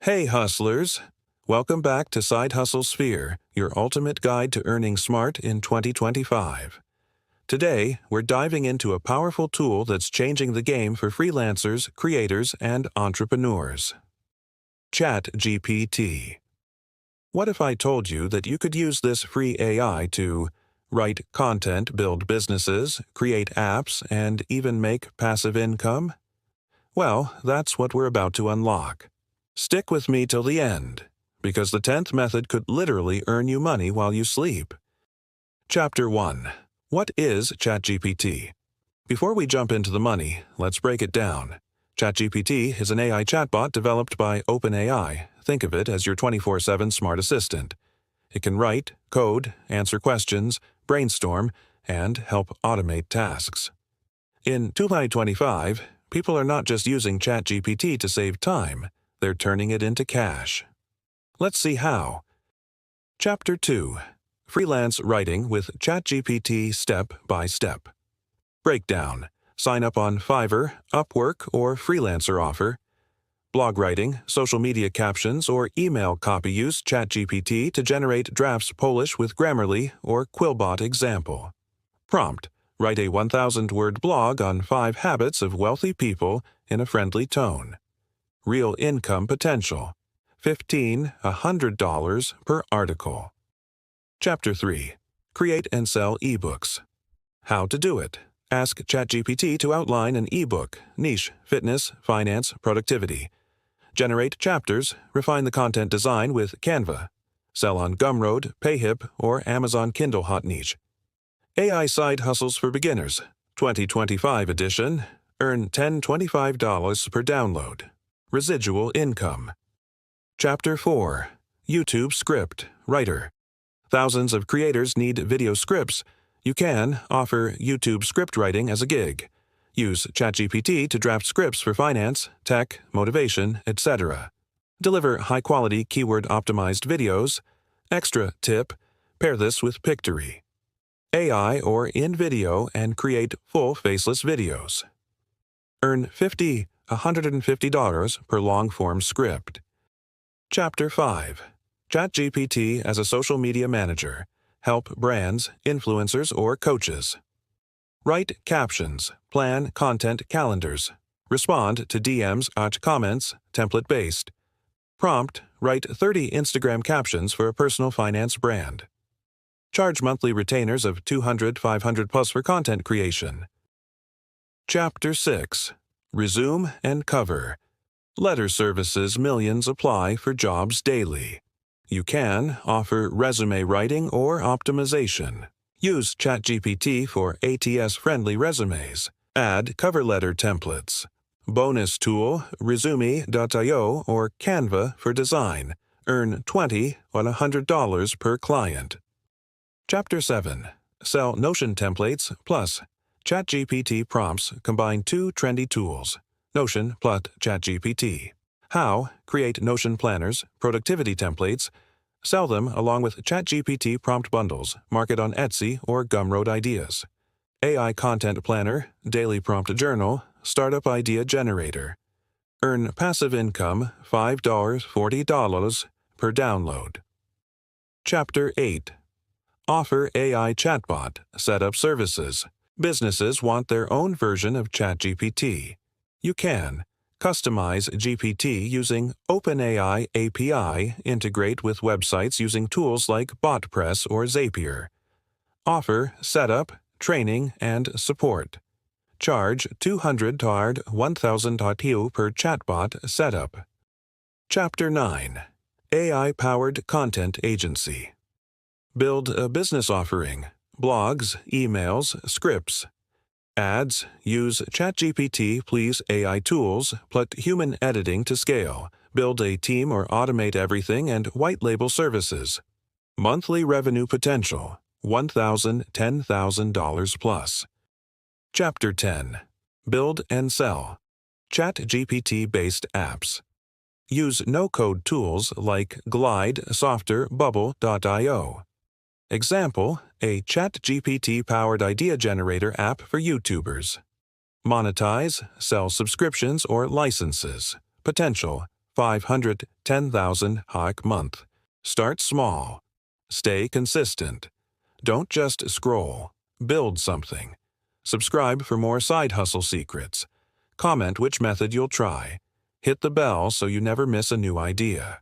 Hey hustlers! Welcome back to Side Hustle Sphere, your ultimate guide to earning smart in 2025. Today, we're diving into a powerful tool that's changing the game for freelancers, creators, and entrepreneurs. ChatGPT. What if I told you that you could use this free AI to write content, build businesses, create apps, and even make passive income? Well, that's what we're about to unlock. Stick with me till the end, because the 10th method could literally earn you money while you sleep. Chapter 1. What is ChatGPT? Before we jump into the money, let's break it down. ChatGPT is an AI chatbot developed by OpenAI. Think of it as your 24/7 smart assistant. It can write, code, answer questions, brainstorm, and help automate tasks. In 2025, people are not just using ChatGPT to save time. They're turning it into cash. Let's see how. Chapter 2. Freelance Writing with ChatGPT Step by Step. Breakdown. Sign up on Fiverr, Upwork, or Freelancer offer. Blog writing, social media captions, or email copy. Use ChatGPT to generate drafts Polish with Grammarly or Quillbot example. Prompt. Write a 1,000-word blog on 5 habits of wealthy people in a friendly tone. Real income potential. $100 per article. Chapter 3. Create and sell ebooks. How to do it. Ask ChatGPT to outline an ebook, niche, fitness, finance, productivity. Generate chapters, refine the content design with Canva. Sell on Gumroad, Payhip, or Amazon Kindle Hot Niche. AI Side Hustles for Beginners, 2025 edition. Earn $25 per download. Residual income. Chapter 4. YouTube Script Writer. Thousands of creators need video scripts. You can offer YouTube script writing as a gig. Use ChatGPT to draft scripts for finance, tech, motivation, etc. Deliver high-quality keyword-optimized videos. Extra tip: pair this with Pictory. AI or in video and create full faceless videos. Earn $150 per long-form script. Chapter 5. ChatGPT as a social media manager. Help brands, influencers, or coaches. Write captions, plan content calendars. Respond to DMs at comments, template-based. Prompt, write 30 Instagram captions for a personal finance brand. Charge monthly retainers of $200-500 plus for content creation. Chapter 6. Resume and cover. Letter services. Millions apply for jobs daily. You can offer resume writing or optimization. Use ChatGPT for ATS-friendly resumes. Add cover letter templates. Bonus tool, Resume.io or Canva for design. Earn $100 per client. Chapter 7. Sell Notion templates plus ChatGPT prompts. Combine 2 trendy tools, Notion plus ChatGPT. How? Create Notion planners, productivity templates. Sell them along with ChatGPT prompt bundles. Market on Etsy or Gumroad Ideas. AI content planner, daily prompt journal, startup idea generator. Earn passive income $40 per download. Chapter 8. Offer AI chatbot. Setup services. Businesses want their own version of ChatGPT. You can customize GPT using OpenAI API, integrate with websites using tools like BotPress or Zapier. Offer setup, training, and support. Charge $200 per chatbot setup. Chapter 9. AI-powered content agency. Build a business offering. Blogs, emails, scripts. Ads. Use ChatGPT plus AI tools plus human editing to scale. Build a team or automate everything and white label services. Monthly revenue potential $10,000 plus. Chapter 10. Build and sell. ChatGPT-based apps. Use no-code tools like Glide, Softer, Bubble.io. Example, a ChatGPT-powered idea generator app for YouTubers. Monetize, sell subscriptions or licenses. Potential, 510,000 hack month. Start small. Stay consistent. Don't just scroll. Build something. Subscribe for more side hustle secrets. Comment which method you'll try. Hit the bell so you never miss a new idea.